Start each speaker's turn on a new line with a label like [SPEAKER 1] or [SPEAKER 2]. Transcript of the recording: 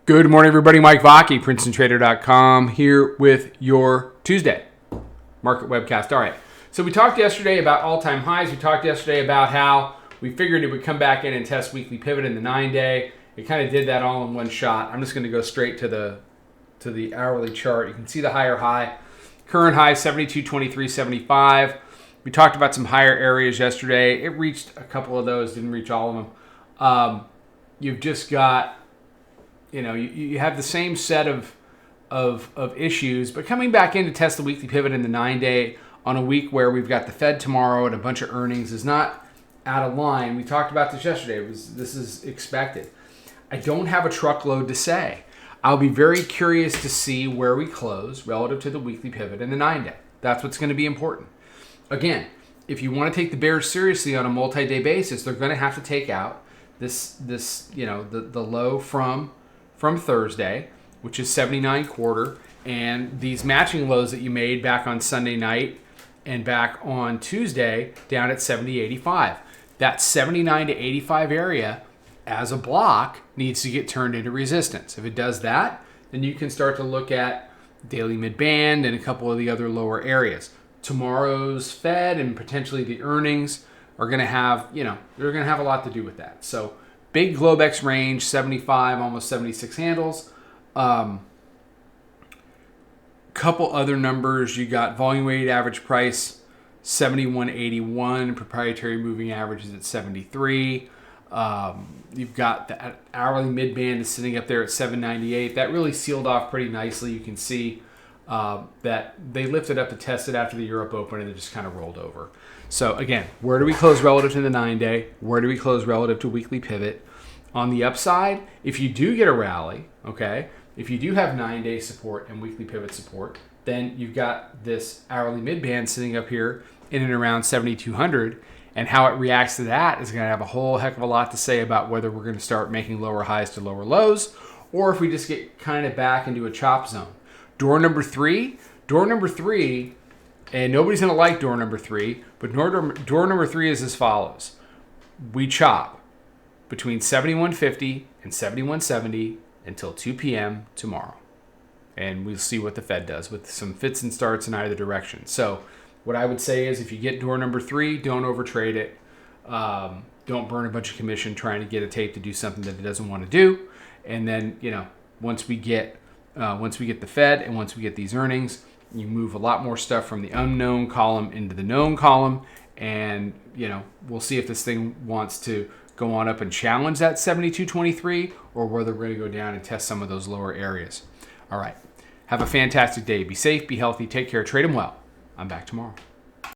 [SPEAKER 1] Good morning, everybody. Mike Vacchi, Princetontrader.com, here with your Tuesday market webcast. All right. So we talked yesterday about all-time highs. We talked yesterday about how we figured it would come back in and test weekly pivot in the 9-day. It kind of did that all in one shot. I'm just going to go straight to the hourly chart. You can see the higher high. Current high 72.2375. We talked about some higher areas yesterday. It reached a couple of those, didn't reach all of them. You've just got, you have the same set of issues, but coming back in to test the weekly pivot in the 9-day on a week where we've got the Fed tomorrow and a bunch of earnings is not out of line. We talked about this yesterday. This is expected. I don't have a truckload to say. I'll be very curious to see where we close relative to the weekly pivot in the 9-day. That's what's going to be important. Again, if you want to take the bears seriously on a multi-day basis, they're going to have to take out the low from Thursday, which is 79.25, and these matching lows that you made back on Sunday night and back on Tuesday down at 70.85. That 79 to 85 area as a block needs to get turned into resistance. If it does that, then you can start to look at daily mid-band and a couple of the other lower areas. Tomorrow's Fed and potentially the earnings are going to have, they're going to have a lot to do with that. So big Globex range, 75, almost 76 handles. Couple other numbers. You got volume weighted average price, 71.81. Proprietary moving average is at 73. You've got the hourly mid-band is sitting up there at 798. That really sealed off pretty nicely. You can see that they lifted up to test it after the Europe Open and it just kind of rolled over. So again, where do we close relative to the 9-day? Where do we close relative to weekly pivot? On the upside, if you do get a rally, okay, if you do have 9-day support and weekly pivot support, then you've got this hourly mid-band sitting up here in and around 7,200, and how it reacts to that is going to have a whole heck of a lot to say about whether we're going to start making lower highs to lower lows, or if we just get kind of back into a chop zone. Door number three, and nobody's going to like door number three, but door number three is as follows. We chop between 71.50 and 71.70 until 2 p.m. tomorrow. And we'll see what the Fed does with some fits and starts in either direction. So what I would say is if you get door number three, don't overtrade it. Don't burn a bunch of commission trying to get a tape to do something that it doesn't want to do. And then, once we get the Fed and once we get these earnings, you move a lot more stuff from the unknown column into the known column. And, we'll see if this thing wants to go on up and challenge that 72.23 or whether we're going to go down and test some of those lower areas. All right. Have a fantastic day. Be safe, be healthy, take care, trade them well. I'm back tomorrow.